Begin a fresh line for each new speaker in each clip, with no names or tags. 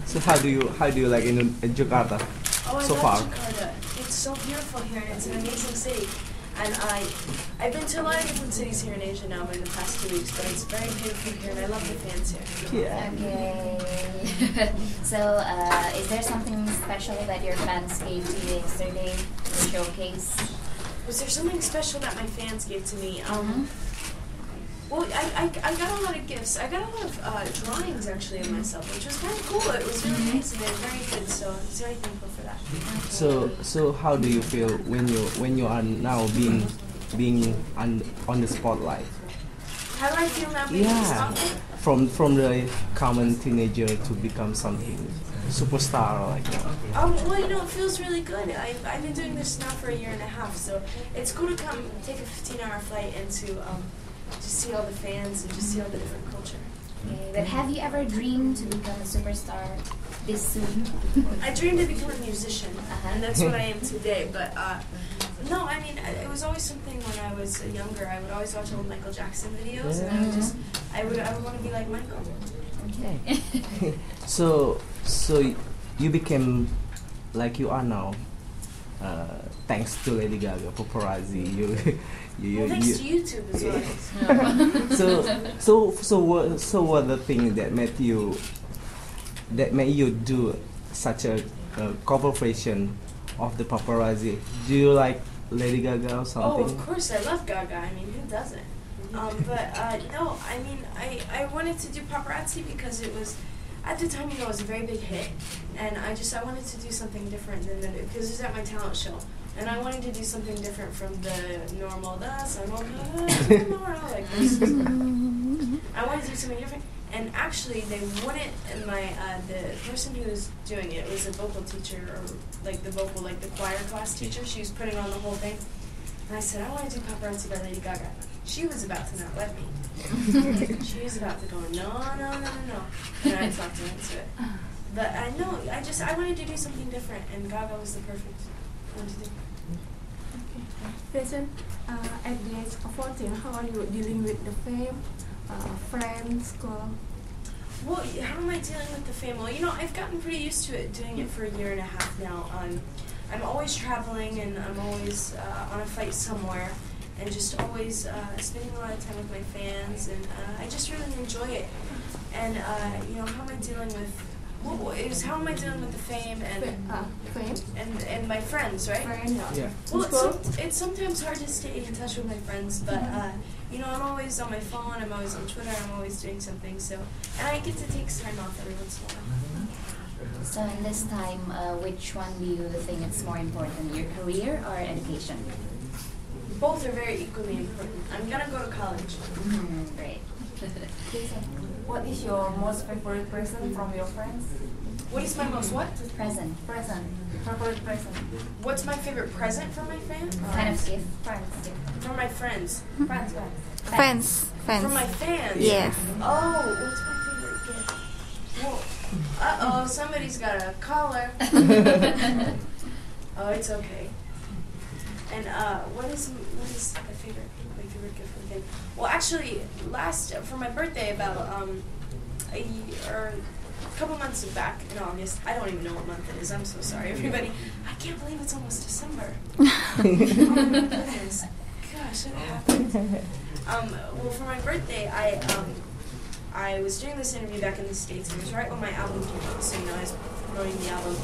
So how do you like in Jakarta
Oh, I
so
love
far?
Jakarta. It's so beautiful here, and it's an amazing city. And I've been to a lot of different cities here in Asia now in the past 2 weeks, but it's very beautiful here, and I love the fans here.
Yeah.
Okay. So, is there something special that your fans gave to you yesterday in the showcase?
Was there something special that my fans gave to me? Well, I got a lot of gifts. I got a lot of drawings actually of myself, which was kind of cool. It was really nice and they're very good, so I'm very thankful for that.
So how do you feel when you are now being on the spotlight?
How do I feel now being in the
Yeah.
spotlight?
From the common teenager to become something superstar like that.
Well, you know, it feels really good. I've been doing this now for 1.5 years, so it's cool to come take a 15-hour flight and to just see all the fans and just see all the different culture.
Okay, but have you ever dreamed to become a superstar this soon?
I dreamed to become a musician, and that's what I am today. But no, I mean, it was always something when I was younger. I would always watch old Michael Jackson videos, and I would want to be like Michael.
Okay.
So you became like you are now, thanks to Lady Gaga paparazzi.
Well, thanks to YouTube as well.
So what the thing that made you do such a cover version of the paparazzi? Do you like Lady Gaga or something?
Oh, of course, I love Gaga. I mean, who doesn't? But no, I mean, I wanted to do paparazzi because it was, at the time, you know, it was a very big hit, and I wanted to do something different than because it was at my talent show, and I wanted to do something different from the normal, like this. I wanted to do something different, and actually, they wouldn't. And the person who was doing it was a vocal teacher, or like the choir class teacher. She was putting on the whole thing, and I said, I want to do paparazzi by Lady Gaga. She was about to not let me. She was about to go, no. And I talked her into it. But I wanted to do something different, and Gaga was the perfect one to do.
Greyson, at the age of 14, how are you dealing with the fame, friends, school?
Well, how am I dealing with the fame? Well, you know, I've gotten pretty used to it, doing it for 1.5 years now. I'm always traveling, and I'm always on a flight somewhere, and just always spending a lot of time with my fans, and I just really enjoy it. And you know, how am I dealing with? How am I dealing with the fame and my friends, right?
Yeah.
Well, it's sometimes hard to stay in touch with my friends, but you know, I'm always on my phone, I'm always on Twitter, I'm always doing something. So, and I get to take time off every once in a while.
So in this time, which one do you think it's more important, your career or education?
Both are very equally important. I'm gonna go to college.
Great.
What is your most favorite present from your friends?
What is my most what?
Present.
Favorite present.
What's my favorite present from my fans?
Kind of gift.
Friends.
From my friends.
Fans.
From my fans?
Yes.
Oh, what's my favorite gift? Well, uh-oh, somebody's got a collar. Oh, it's okay. And what is my favorite gift from them? Well, actually, for my birthday, about a couple months back in August. I don't even know what month it is. I'm so sorry, everybody. I can't believe it's almost December. Oh my goodness. Gosh, it happened. Well, for my birthday, I was doing this interview back in the States. It was right when my album came out, so you know, I was promoting the album,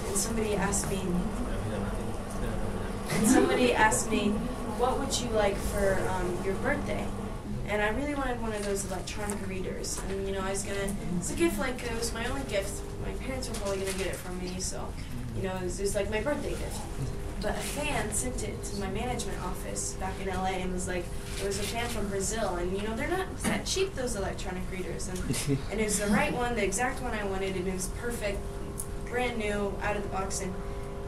and somebody asked me, what would you like for your birthday? And I really wanted one of those electronic readers. And you know, it's a gift, like, it was my only gift. My parents were probably going to get it from me, so, you know, it was like my birthday gift. But a fan sent it to my management office back in LA and was like, it was a fan from Brazil, and you know, they're not that cheap, those electronic readers. And it was the right one, the exact one I wanted, and it was perfect, brand new, out of the box, and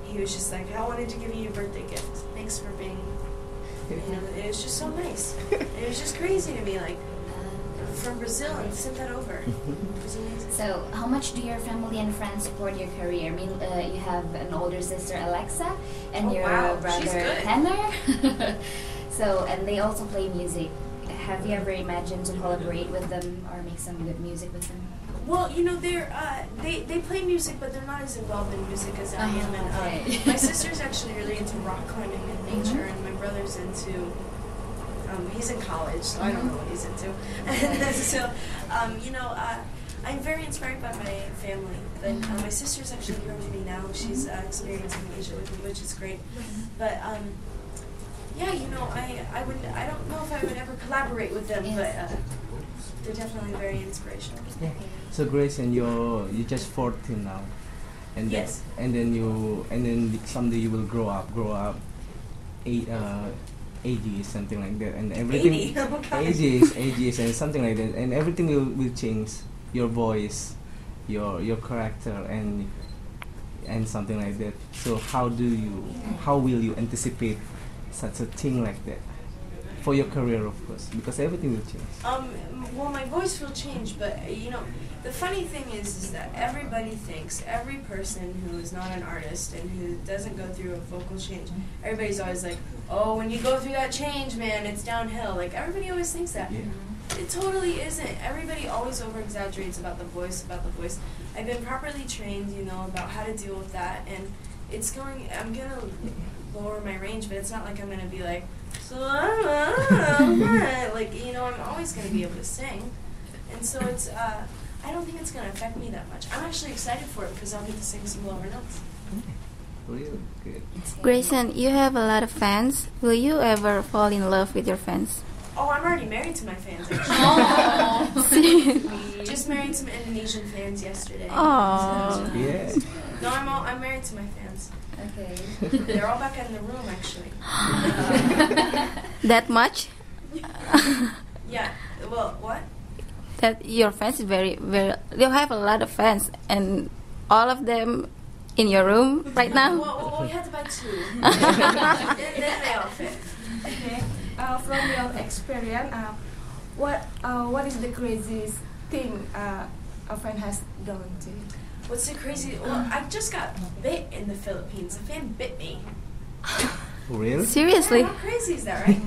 he was just like, I wanted to give you a birthday gift. Thanks for being, you know, it was just so nice. It was just crazy to me, like, from Brazil, and sent that over. It was amazing.
So, how much do your family and friends support your career? I mean, you have an older sister, Alexa, and your brother, Tanner. So, and they also play music. have you ever imagined to collaborate with them or make some good music with them?
Well, you know, they play music, but they're not as involved in music as I am. And
right.
my sister's actually really into rock climbing and nature, and my brother's into. He's in college, so I don't know what he's into. And so, you know, I'm very inspired by my family. But my sister's actually here with me now. She's experiencing Asia with me, which is great. But yeah, you know, I don't know if I would ever collaborate with them, but they're definitely very inspirational.
Yeah. So Greyson, you're just 14 now, and
yes.
And then someday you will grow up, 80s, something like that, and everything.
80? Oh, God.
80s, and something like that, and everything will change. Your voice, your character, and something like that. So how will you anticipate such a thing like that for your career, of course, because everything will change.
Well, my voice will change, but you know, the funny thing is that everybody thinks, every person who is not an artist and who doesn't go through a vocal change, everybody's always like, oh, when you go through that change, man, it's downhill. Like, everybody always thinks that.
Yeah.
It totally isn't. Everybody always over-exaggerates about the voice, I've been properly trained, you know, about how to deal with that, and I'm going to lower my range, but it's not like I'm going to be like, like, you know, I'm always going to be able to sing. And so it's, I don't think it's going to affect me that much. I'm actually excited for it because I'll get to sing some lower notes.
Really good.
Greyson, you have a lot of fans. Will you ever fall in love with your fans?
Oh, I'm already married to my fans, actually. Just married some Indonesian fans yesterday.
Oh.
So,
Yeah.
No, I'm married to my fans.
Okay.
They're all back in the room, actually.
That much?
Yeah. Well, what?
That your fans is very, very. You have a lot of fans, and all of them in your room right now.
Well, we had to buy two. then they all fit.
Okay. From your experience, what is the craziest thing a fan has done to you?
What's the crazy? Well, I just got bit in the Philippines. A fan bit me.
Really?
Seriously?
Yeah, how crazy is that, right?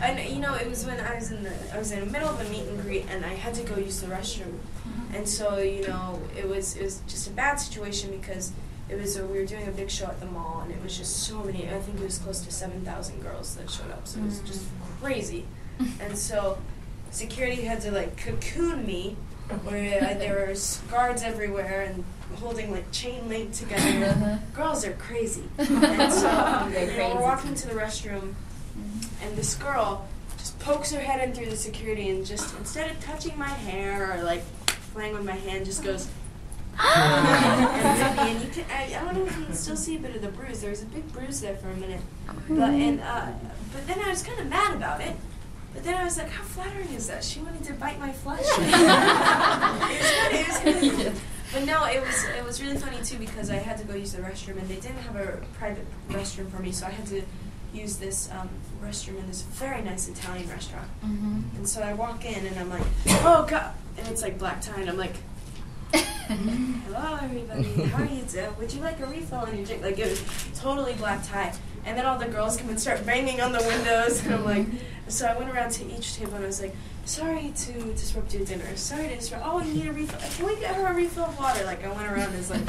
And you know, it was when I was in the middle of a meet and greet, and I had to go use the restroom. And so, you know, it was just a bad situation because we were doing a big show at the mall, and it was just so many. I think it was close to 7,000 girls that showed up. So it was just crazy. And so security had to like cocoon me, where there were guards everywhere and holding like chain link together. Girls are crazy. And so we're walking to the restroom, and this girl just pokes her head in through the security and just, instead of touching my hair or like playing with my hand, just goes. And you can, I don't know if you can still see a bit of the bruise. There was a big bruise there for a minute, but then I was kind of mad about it. But then I was like, how flattering is that? She wanted to bite my flesh. it was funny. But no, it was really funny too because I had to go use the restroom, and they didn't have a private restroom for me, so I had to use this restroom in this very nice Italian restaurant. And so I walk in and I'm like, oh God, and it's like black tie, and I'm like, hello everybody, how are you doing? Would you like a refill on your drink? Like, it was totally black tie. And then all the girls come and start banging on the windows, and I'm like, so I went around to each table and I was like, sorry to disrupt your dinner, sorry to disrupt, oh, you need a refill, can we get her a refill of water? Like, I went around as like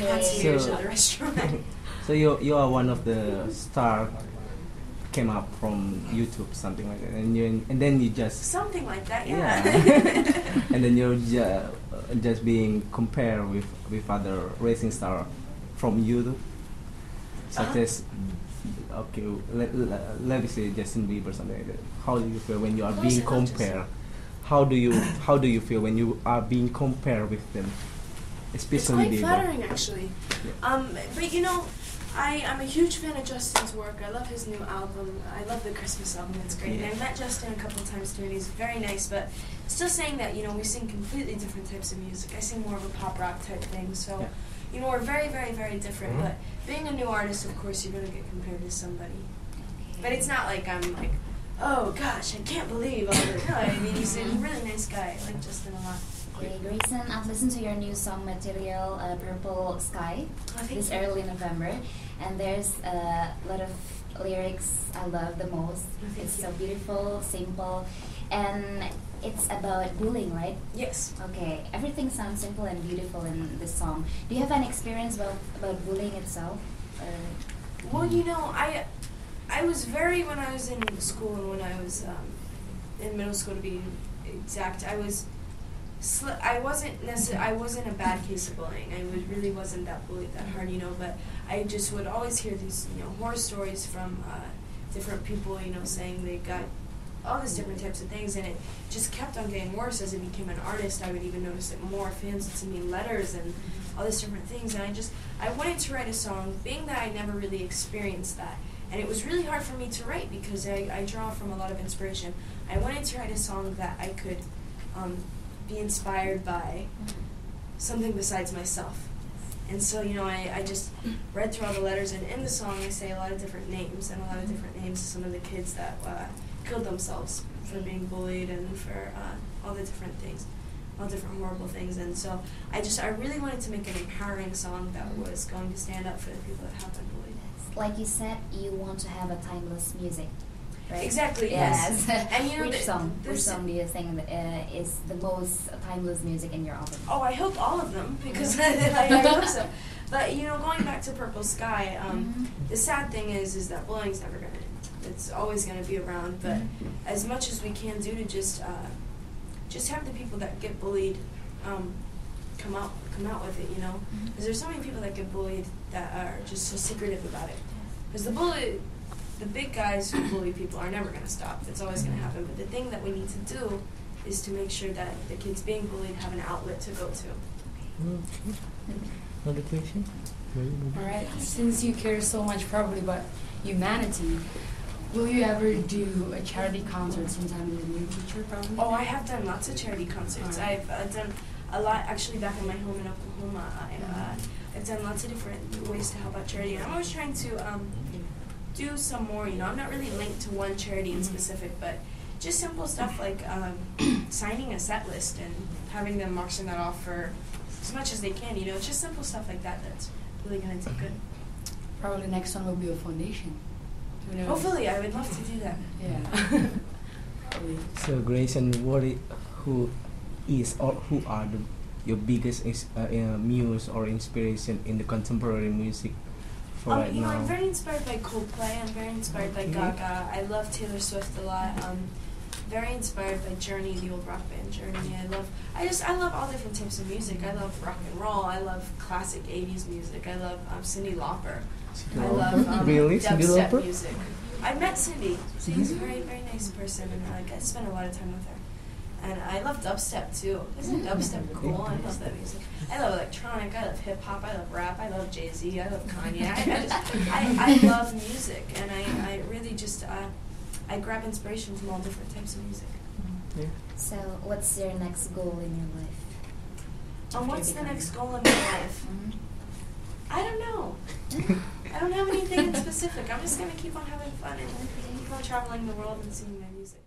concierge at the restaurant.
So you are one of the star came up from YouTube, something like that, and then you just
something like that, yeah.
And then you're just being compared with other racing star from YouTube, such as let me say Justin Bieber, something like that. How do you feel when you are being compared? How do you feel when you are being compared with them, especially
It's quite
Bieber?
flattering, actually.
Yeah.
But you know, I'm a huge fan of Justin's work. I love his new album. I love the Christmas album. It's great.
Yeah.
And I met Justin a couple of times too, and he's very nice. But still saying that, you know, we sing completely different types of music. I sing more of a pop rock type thing. So,
Yeah.
you know, we're very, very, very different. But being a new artist, of course, you're going to get compared to somebody. But it's not like I'm like, oh gosh, I can't believe all the. No, I mean, he's a really nice guy. I like Justin a lot.
Okay, Greyson, I've listened to your new song material, Purple Sky, this early November, and there's a lot of lyrics I love the most. It's so beautiful, simple, and it's about bullying, right?
Yes.
Okay, everything sounds simple and beautiful in this song. Do you have an experience about bullying itself?
Well, I was when I was in school and when I was in middle school, to be exact, I wasn't a bad case of bullying. I really wasn't that bullied that hard, but I just would always hear these, horror stories from different people, saying they got all these different types of things, and it just kept on getting worse as I became an artist. I would even notice it more. Fans would send me letters and all these different things, and I wanted to write a song, being that I never really experienced that. And it was really hard for me to write because I draw from a lot of inspiration. I wanted to write a song that I could be inspired by something besides myself. And so, I just read through all the letters, and in the song I say a lot of different names, and a lot of different names of some of the kids that killed themselves for being bullied and for all the different things, all different horrible things. And so I really wanted to make an empowering song that was going to stand up for the people that have been bullied.
Like you said, you want to have a timeless music, right?
Exactly, yes. And
Which song do you think is the most timeless music in your album?
Oh, I hope all of them, because I hope so. But going back to Purple Sky, the sad thing is that bullying's never gonna end. It's always gonna be around. But as much as we can do to just have the people that get bullied come out with it, because there's so many people that get bullied that are just so secretive about it. Because the big guys who bully people are never going to stop. It's always going to happen. But the thing that we need to do is to make sure that the kids being bullied have an outlet to go to.
Another question?
All right. Since you care so much probably about humanity, will you ever do a charity concert sometime in the near future? Probably.
Oh, I have done lots of charity concerts.
Right.
I've done a lot actually back in my home in Oklahoma. I've done lots of different ways to help out charity. And I'm always trying to do some more. I'm not really linked to one charity in specific, but just simple stuff like signing a set list and having them marching that off for as much as they can. It's just simple stuff like that that's really going to take good.
Probably the next one will be a foundation. Who knows?
Hopefully, I would love to do that.
Yeah. Probably.
So, Greyson, who are your biggest muse or inspiration in the contemporary music for right now?
I'm very inspired by Coldplay. I'm very inspired by Gaga. I love Taylor Swift a lot. Very inspired by Journey, the old rock band Journey. I love all different types of music. I love rock and roll. I love classic 80s music. I love Cyndi Lauper. I love
really? Cyndi
dubstep
Lauper?
music. I met Cyndi. She's a very, very nice person, and I spent a lot of time with her. And I love dubstep too. Isn't dubstep cool? I love that music. I love electronic. I love hip hop. I love rap. I love Jay-Z. I love Kanye. I love music, and I really just I grab inspiration from all different types of music.
Yeah.
So, what's your next goal in your life?
What's the next goal in my life? I don't know. I don't have anything in specific. I'm just gonna keep on having fun and keep on traveling the world and singing my music.